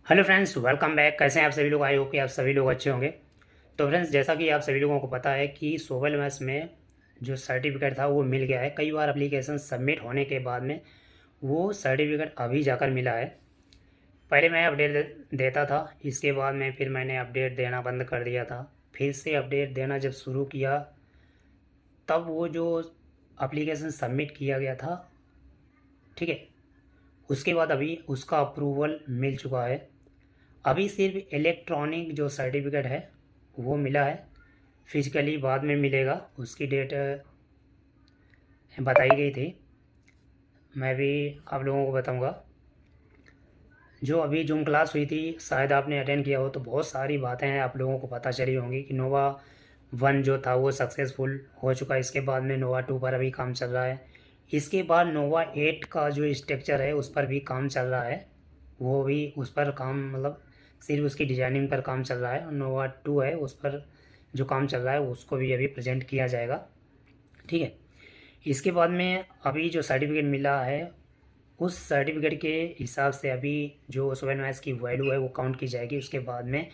Hello friends, welcome back. कैसे हैं आप सभी लोग? आई होप कि आप सभी लोग अच्छे होंगे। तो फ्रेंड्स, जैसा कि आप सभी लोगों को पता है कि सोवल मैथ्स में जो सर्टिफिकेट था वो मिल गया है। कई बार एप्लीकेशन सबमिट होने के बाद में वो सर्टिफिकेट अभी जाकर मिला है। पहले मैं अपडेट देता था, इसके बाद में फिर मैंने अपडेट देना बंद कर दिया था। फिर से अपडेट देना जब शुरू किया तब वो जो एप्लीकेशन सबमिट किया गया था, ठीक है, उसके बाद अभी उसका अप्रूवल मिल चुका है। अभी सिर्फ इलेक्ट्रॉनिक जो सर्टिफिकेट है वो मिला है, फिजिकली बाद में मिलेगा। उसकी डेट बताई गई थी, मैं भी आप लोगों को बताऊंगा। जो अभी जूम क्लास हुई थी, शायद आपने अटेंड किया हो, तो बहुत सारी बातें हैं आप लोगों को पता चली होंगी कि नोवा 1 जो था वो सक्सेसफुल हो चुका है। इसके बाद में नोवा 2 पर अभी काम चल रहा है। इसके बाद नोवा 8 का जो स्ट्रक्चर है उस पर भी काम चल रहा है। वो भी उस पर काम मतलब सिर्फ उसकी डिजाइनिंग पर काम चल रहा है। और नोवा 2 है, उस पर जो काम चल रहा है उसको भी अभी प्रेजेंट किया जाएगा, ठीक है। इसके बाद में अभी जो सर्टिफिकेट मिला है उस सर्टिफिकेट के हिसाब से अभी जो सोवल मैथ्स की वैल्यू है वो काउंट की जाएगी। उसके बाद में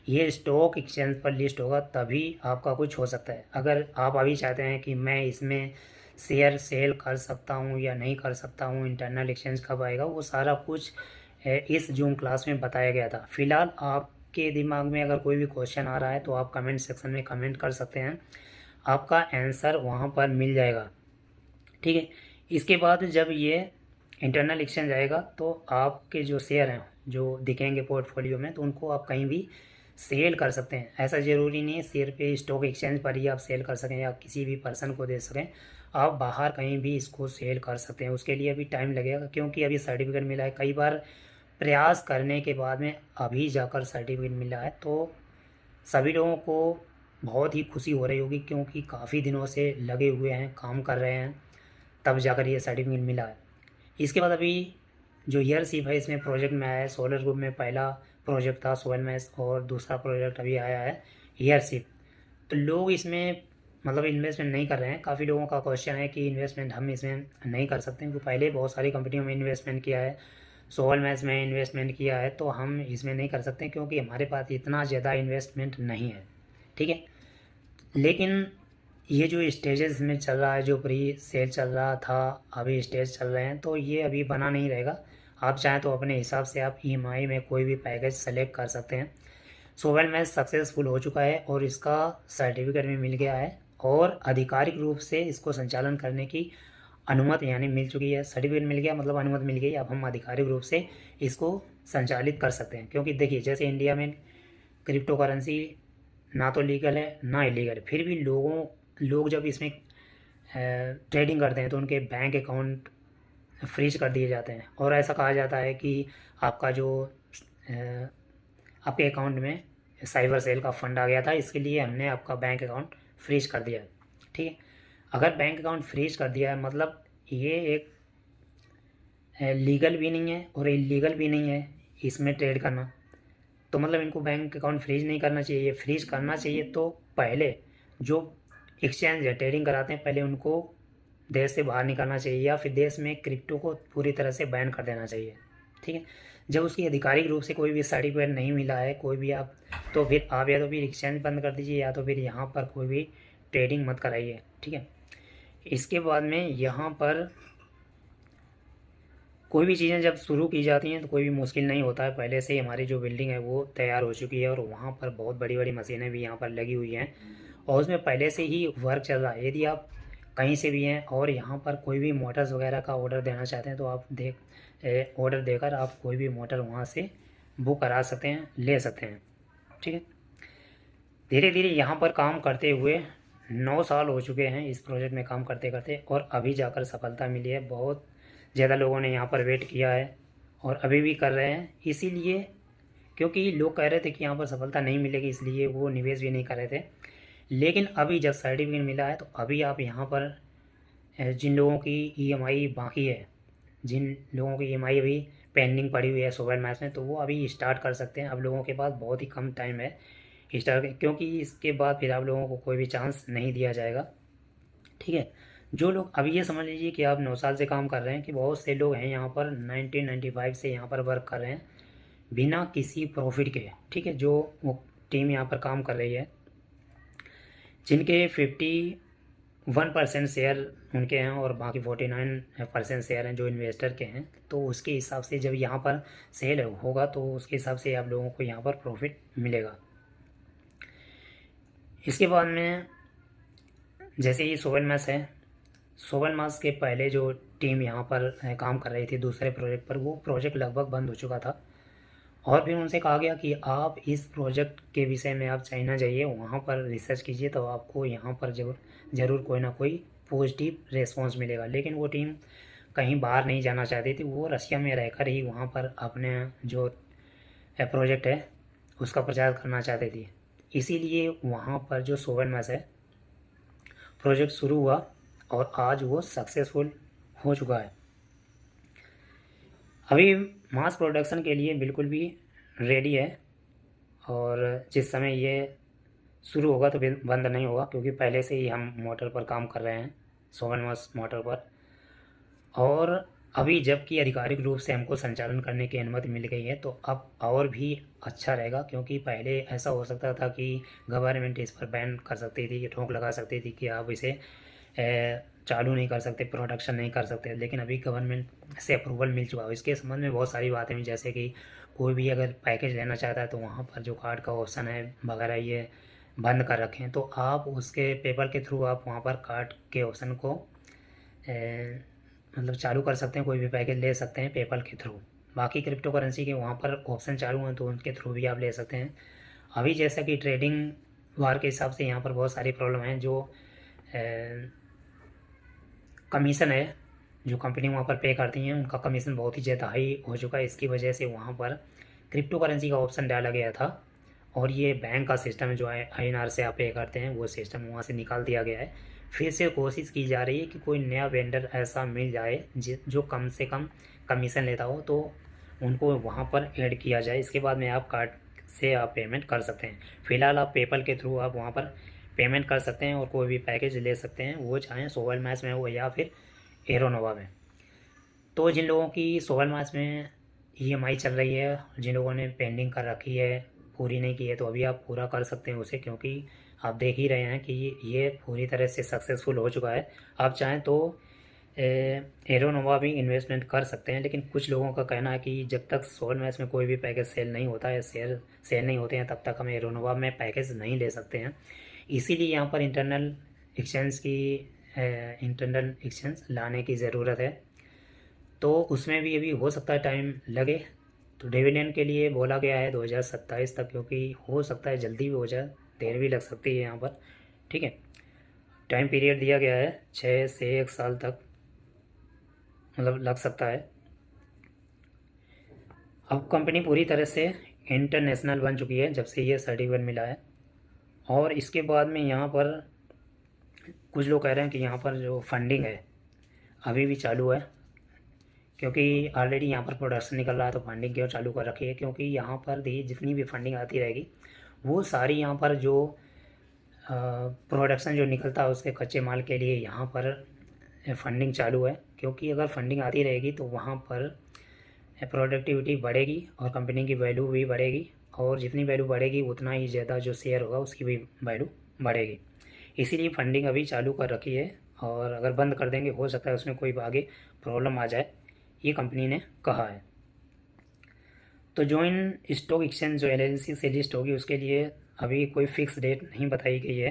ये स्टॉक एक्सचेंज पर लिस्ट होगा, तभी आपका कुछ हो सकता है। अगर आप अभी चाहते हैं कि मैं इसमें शेयर सेल कर सकता हूँ या नहीं कर सकता हूँ, इंटरनल एक्सचेंज कब आएगा, वो सारा कुछ इस जूम क्लास में बताया गया था। फिलहाल आपके दिमाग में अगर कोई भी क्वेश्चन आ रहा है तो आप कमेंट सेक्शन में कमेंट कर सकते हैं, आपका आंसर वहाँ पर मिल जाएगा, ठीक है। इसके बाद जब ये इंटरनल एक्सचेंज आएगा तो आपके जो शेयर हैं जो दिखेंगे पोर्टफोलियो में, तो उनको आप कहीं भी सेल कर सकते हैं। ऐसा ज़रूरी नहीं है शेयर पे स्टॉक एक्सचेंज पर ही आप सेल कर सकें या किसी भी पर्सन को दे सकें। आप बाहर कहीं भी इसको सेल कर सकते हैं। उसके लिए अभी टाइम लगेगा, क्योंकि अभी सर्टिफिकेट मिला है। कई बार प्रयास करने के बाद में अभी जाकर सर्टिफिकेट मिला है, तो सभी लोगों को बहुत ही खुशी हो रही होगी, क्योंकि काफ़ी दिनों से लगे हुए हैं, काम कर रहे हैं, तब जाकर ये सर्टिफिकेट मिला है। इसके बाद अभी जो ईयरशिप है इसमें प्रोजेक्ट में आया है। सोलर ग्रुप में पहला प्रोजेक्ट था सोवल मैथ्स और दूसरा प्रोजेक्ट अभी आया है ईयरशिप। तो लोग इसमें मतलब इन्वेस्टमेंट नहीं कर रहे हैं। काफ़ी लोगों का क्वेश्चन है कि इन्वेस्टमेंट हम इसमें नहीं कर सकते, क्योंकि पहले बहुत सारी कंपनियों में इन्वेस्टमेंट किया है, सोवल मैथ्स में इन्वेस्टमेंट किया है, तो हम इसमें नहीं कर सकते क्योंकि हमारे पास इतना ज़्यादा इन्वेस्टमेंट नहीं है, ठीक है। लेकिन ये जो स्टेजेस में चल रहा है, जो प्री सेल चल रहा था, अभी स्टेज चल रहे हैं, तो ये अभी बना नहीं रहेगा। आप चाहें तो अपने हिसाब से आप ईएमआई में कोई भी पैकेज सेलेक्ट कर सकते हैं। सोवल मैथ सक्सेसफुल हो चुका है और इसका सर्टिफिकेट भी मिल गया है और आधिकारिक रूप से इसको संचालन करने की अनुमति यानी मिल चुकी है। सर्टिफिकेट मिल गया मतलब अनुमति मिल गई, अब हम आधिकारिक रूप से इसको संचालित कर सकते हैं। क्योंकि देखिए, जैसे इंडिया में क्रिप्टो करेंसी ना तो लीगल है ना इलीगल है, फिर भी लोग जब इसमें ट्रेडिंग करते हैं तो उनके बैंक अकाउंट फ्रीज कर दिए जाते हैं। और ऐसा कहा जाता है कि आपका जो आपके अकाउंट में साइबर सेल का फंड आ गया था, इसके लिए हमने आपका बैंक अकाउंट फ्रीज कर दिया है, ठीक है। अगर बैंक अकाउंट फ्रीज कर दिया है मतलब ये एक लीगल भी नहीं है और इलीगल भी नहीं है इसमें ट्रेड करना। तो मतलब इनको बैंक अकाउंट फ्रीज नहीं करना चाहिए। फ्रीज करना चाहिए तो पहले जो एक्सचेंज है ट्रेडिंग कराते हैं, पहले उनको देश से बाहर निकालना चाहिए या फिर देश में क्रिप्टो को पूरी तरह से बैन कर देना चाहिए, ठीक है। जब उसकी आधिकारिक रूप से कोई भी सर्टिफिकेट नहीं मिला है कोई भी आप, तो फिर आप या तो फिर एक्सचेंज बंद कर दीजिए या तो फिर यहाँ पर कोई भी ट्रेडिंग मत कराइए, ठीक है। इसके बाद में यहाँ पर कोई भी चीज़ें जब शुरू की जाती हैं तो कोई भी मुश्किल नहीं होता है। पहले से ही हमारी जो बिल्डिंग है वो तैयार हो चुकी है और वहाँ पर बहुत बड़ी बड़ी मशीनें भी यहाँ पर लगी हुई हैं और उसमें पहले से ही वर्क चल रहा है। यदि आप कहीं से भी हैं और यहाँ पर कोई भी मोटर्स वगैरह का ऑर्डर देना चाहते हैं तो आप ऑर्डर देकर आप कोई भी मोटर वहाँ से बुक करा सकते हैं, ले सकते हैं, ठीक है। धीरे धीरे यहाँ पर काम करते हुए 9 साल हो चुके हैं इस प्रोजेक्ट में काम करते करते, और अभी जाकर सफलता मिली है। बहुत ज़्यादा लोगों ने यहाँ पर वेट किया है और अभी भी कर रहे हैं, इसीलिए क्योंकि लोग कह रहे थे कि यहाँ पर सफलता नहीं मिलेगी, इसलिए वो निवेश भी नहीं कर रहे थे। लेकिन अभी जब सर्टिफिकेट मिला है तो अभी आप यहाँ पर जिन लोगों की ईएमआई बाकी है, जिन लोगों की ईएमआई अभी पेंडिंग पड़ी हुई है सोवल मैथ्स में, तो वो अभी स्टार्ट कर सकते हैं। अब लोगों के पास बहुत ही कम टाइम है स्टार्ट, क्योंकि इसके बाद फिर आप लोगों को कोई भी चांस नहीं दिया जाएगा, ठीक है। जो लोग अभी ये समझ लीजिए कि आप 9 साल से काम कर रहे हैं, कि बहुत से लोग हैं यहाँ पर 1995 से यहाँ पर वर्क कर रहे हैं, बिना किसी प्रॉफिट के, ठीक है, जो वो टीम यहाँ पर काम कर रही है, जिनके 51% शेयर उनके हैं और बाकी 49% शेयर हैं जो इन्वेस्टर के हैं, तो उसके हिसाब से जब यहाँ पर सेल होगा तो उसके हिसाब से आप लोगों को यहाँ पर प्रॉफिट मिलेगा। इसके बाद में जैसे ये सोवल मैस है, सोवल मैस के पहले जो टीम यहाँ पर काम कर रही थी दूसरे प्रोजेक्ट पर, वो प्रोजेक्ट लगभग बंद हो चुका था और फिर उनसे कहा गया कि आप इस प्रोजेक्ट के विषय में आप चाइना जाइए, वहाँ पर रिसर्च कीजिए, तो आपको यहाँ पर ज़रूर कोई ना कोई पॉजिटिव रेस्पॉन्स मिलेगा। लेकिन वो टीम कहीं बाहर नहीं जाना चाहती थी, वो रशिया में रहकर ही वहाँ पर अपने जो प्रोजेक्ट है उसका प्रचार करना चाहती थी। इसीलिए वहाँ पर जो सोवन मैस है प्रोजेक्ट शुरू हुआ और आज वो सक्सेसफुल हो चुका है। अभी मास प्रोडक्शन के लिए बिल्कुल भी रेडी है और जिस समय ये शुरू होगा तो बंद नहीं होगा, क्योंकि पहले से ही हम मोटर पर काम कर रहे हैं, सोवन मास मोटर पर। और अभी जबकि आधिकारिक रूप से हमको संचालन करने की अनुमति मिल गई है, तो अब और भी अच्छा रहेगा, क्योंकि पहले ऐसा हो सकता था कि गवर्नमेंट इस पर बैन कर सकती थी, रोक लगा सकती थी कि आप इसे चालू नहीं कर सकते, प्रोडक्शन नहीं कर सकते। लेकिन अभी गवर्नमेंट से अप्रूवल मिल चुका है। इसके संबंध में बहुत सारी बातें हुई, जैसे कि कोई भी अगर पैकेज लेना चाहता है तो वहाँ पर जो कार्ड का ऑप्शन है वगैरह ये बंद कर रखें, तो आप उसके पेपर के थ्रू आप वहाँ पर कार्ड के ऑप्शन को मतलब चालू कर सकते हैं, कोई भी पैकेज ले सकते हैं पेपल के थ्रू। बाकी क्रिप्टो करेंसी के वहाँ पर ऑप्शन चालू हैं तो उनके थ्रू भी आप ले सकते हैं। अभी जैसा कि ट्रेडिंग वार के हिसाब से यहाँ पर बहुत सारी प्रॉब्लम है, जो कमीशन है जो कंपनी वहाँ पर पे करती हैं उनका कमीशन बहुत ही ज़्यादा हाई हो चुका है। इसकी वजह से वहाँ पर क्रिप्टो करेंसी का ऑप्शन डाला गया था और ये बैंक का सिस्टम जो है INR से आप पे करते हैं वो सिस्टम वहाँ से निकाल दिया गया है। फिर से कोशिश की जा रही है कि कोई नया वेंडर ऐसा मिल जाए जो कम से कम कमीशन लेता हो, तो उनको वहाँ पर ऐड किया जाए। इसके बाद में आप कार्ड से आप पेमेंट कर सकते हैं। फ़िलहाल आप पेपल के थ्रू आप वहाँ पर पेमेंट कर सकते हैं और कोई भी पैकेज ले सकते हैं, वो चाहें सोवल मैच में हो या फिर एरोनोवा में। तो जिन लोगों की सोवल मैच में EMI चल रही है, जिन लोगों ने पेंडिंग कर रखी है, पूरी नहीं की है, तो अभी आप पूरा कर सकते हैं उसे, क्योंकि आप देख ही रहे हैं कि ये पूरी तरह से सक्सेसफुल हो चुका है। आप चाहें तो एरोनोवा भी इन्वेस्टमेंट कर सकते हैं, लेकिन कुछ लोगों का कहना है कि जब तक सोवल मैच में कोई भी पैकेज सेल नहीं होता है, शेयर सेल नहीं होते हैं, तब तक हम एरोनोवा में पैकेज नहीं ले सकते हैं। इसीलिए यहाँ पर इंटरनल एक्सचेंज लाने की ज़रूरत है, तो उसमें भी अभी हो सकता है टाइम लगे। तो डिविडेंड के लिए बोला गया है 2027 तक, क्योंकि हो सकता है जल्दी भी हो जाए, देर भी लग सकती है यहाँ पर, ठीक है। टाइम पीरियड दिया गया है 6 से 1 साल तक, मतलब लग सकता है। अब कंपनी पूरी तरह से इंटरनेशनल बन चुकी है जब से ये सर्टिफिकेट मिला है। और इसके बाद में यहाँ पर कुछ लोग कह रहे हैं कि यहाँ पर जो फंडिंग है अभी भी चालू है, क्योंकि ऑलरेडी यहाँ पर प्रोडक्शन निकल रहा है, तो फंडिंग क्यों चालू कर रखी है, क्योंकि यहाँ पर देखिए जितनी भी फंडिंग आती रहेगी वो सारी यहाँ पर जो प्रोडक्शन जो निकलता है उसके कच्चे माल के लिए यहाँ पर फंडिंग चालू है। क्योंकि अगर फंडिंग आती रहेगी तो वहाँ पर प्रोडक्टिविटी बढ़ेगी और कंपनी की वैल्यू भी बढ़ेगी, और जितनी वैल्यू बढ़ेगी उतना ही ज़्यादा जो शेयर होगा उसकी भी वैल्यू बढ़ेगी। इसीलिए फंडिंग अभी चालू कर रखी है, और अगर बंद कर देंगे हो सकता है उसमें कोई आगे प्रॉब्लम आ जाए, ये कंपनी ने कहा है। तो जॉइन स्टॉक एक्सचेंज जो LLC से लिस्ट होगी उसके लिए अभी कोई फिक्स डेट नहीं बताई गई है।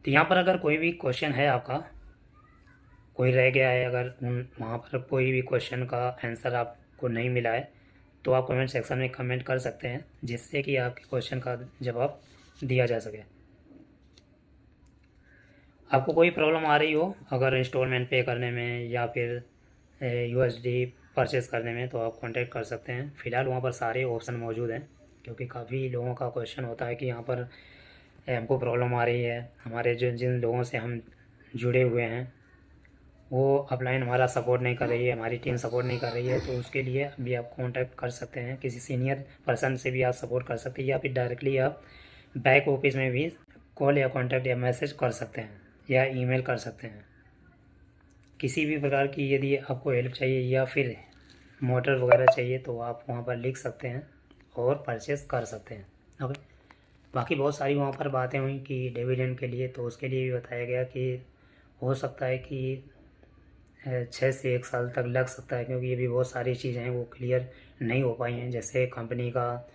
तो यहाँ पर अगर कोई भी क्वेश्चन है आपका, कोई रह गया है, अगर वहाँ पर कोई भी क्वेश्चन का आंसर आपको नहीं मिला है, तो आप कमेंट सेक्शन में कमेंट कर सकते हैं, जिससे कि आपके क्वेश्चन का जवाब दिया जा सके। आपको कोई प्रॉब्लम आ रही हो अगर इंस्टॉलमेंट पे करने में या फिर USD परचेस करने में, तो आप कांटेक्ट कर सकते हैं। फ़िलहाल वहाँ पर सारे ऑप्शन मौजूद हैं, क्योंकि काफ़ी लोगों का क्वेश्चन होता है कि यहाँ पर हमको प्रॉब्लम आ रही है, हमारे जिन लोगों से हम जुड़े हुए हैं वो अपलाइन हमारा सपोर्ट नहीं कर रही है, हमारी टीम सपोर्ट नहीं कर रही है, तो उसके लिए भी आप कांटेक्ट कर सकते हैं, किसी सीनियर पर्सन से भी आप सपोर्ट कर सकते हैं, या फिर डायरेक्टली आप बैक ऑफिस में भी कॉल या कांटेक्ट या मैसेज कर सकते हैं। या ईमेल कर सकते हैं। किसी भी प्रकार की यदि आपको हेल्प चाहिए या फिर मोटर वगैरह चाहिए तो आप वहाँ पर लिख सकते हैं और परचेस कर सकते हैं। ओके, बाकी बहुत सारी वहाँ पर बातें हुई कि डिविडेंड के लिए, तो उसके लिए भी बताया गया कि हो सकता है कि 6 से 1 साल तक लग सकता है, क्योंकि ये भी बहुत सारी चीज़ें हैं वो क्लियर नहीं हो पाई हैं। जैसे कंपनी का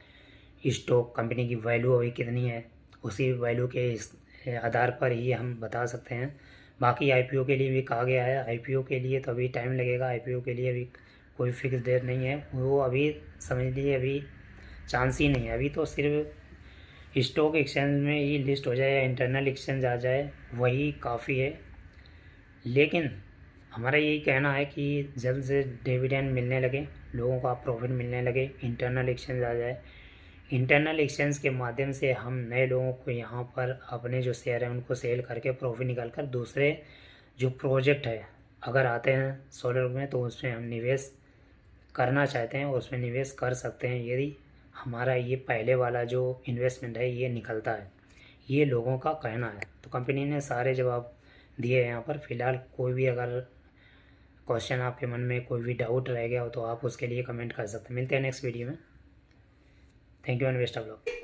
स्टॉक, कंपनी की वैल्यू अभी कितनी है, उसी वैल्यू के आधार पर ही हम बता सकते हैं। बाकी आईपीओ के लिए भी कहा गया है, आईपीओ के लिए तो अभी टाइम लगेगा, आईपीओ के लिए अभी कोई फिक्स डेट नहीं है, वो अभी समझ लीजिए अभी चांस ही नहीं है। अभी तो सिर्फ स्टॉक एक्सचेंज में ही लिस्ट हो जाए या इंटरनल एक्सचेंज आ जाए वही काफ़ी है। लेकिन हमारा यही कहना है कि जल्द से डिविडेंड मिलने लगे, लोगों को प्रॉफिट मिलने लगे, इंटरनल एक्सचेंज आ जाए। इंटरनल एक्सचेंज के माध्यम से हम नए लोगों को यहाँ पर अपने जो शेयर हैं उनको सेल करके प्रॉफिट निकाल कर दूसरे जो प्रोजेक्ट है अगर आते हैं सोलर में तो उसमें हम निवेश करना चाहते हैं और उसमें निवेश कर सकते हैं, यदि हमारा ये पहले वाला जो इन्वेस्टमेंट है ये निकलता है। ये लोगों का कहना है। तो कंपनी ने सारे जवाब दिए हैं यहाँ पर। फ़िलहाल कोई भी अगर क्वेश्चन आपके मन में कोई भी डाउट रह गया हो तो आप उसके लिए कमेंट कर सकते हैं। मिलते हैं नेक्स्ट वीडियो में। Thank you and best of luck.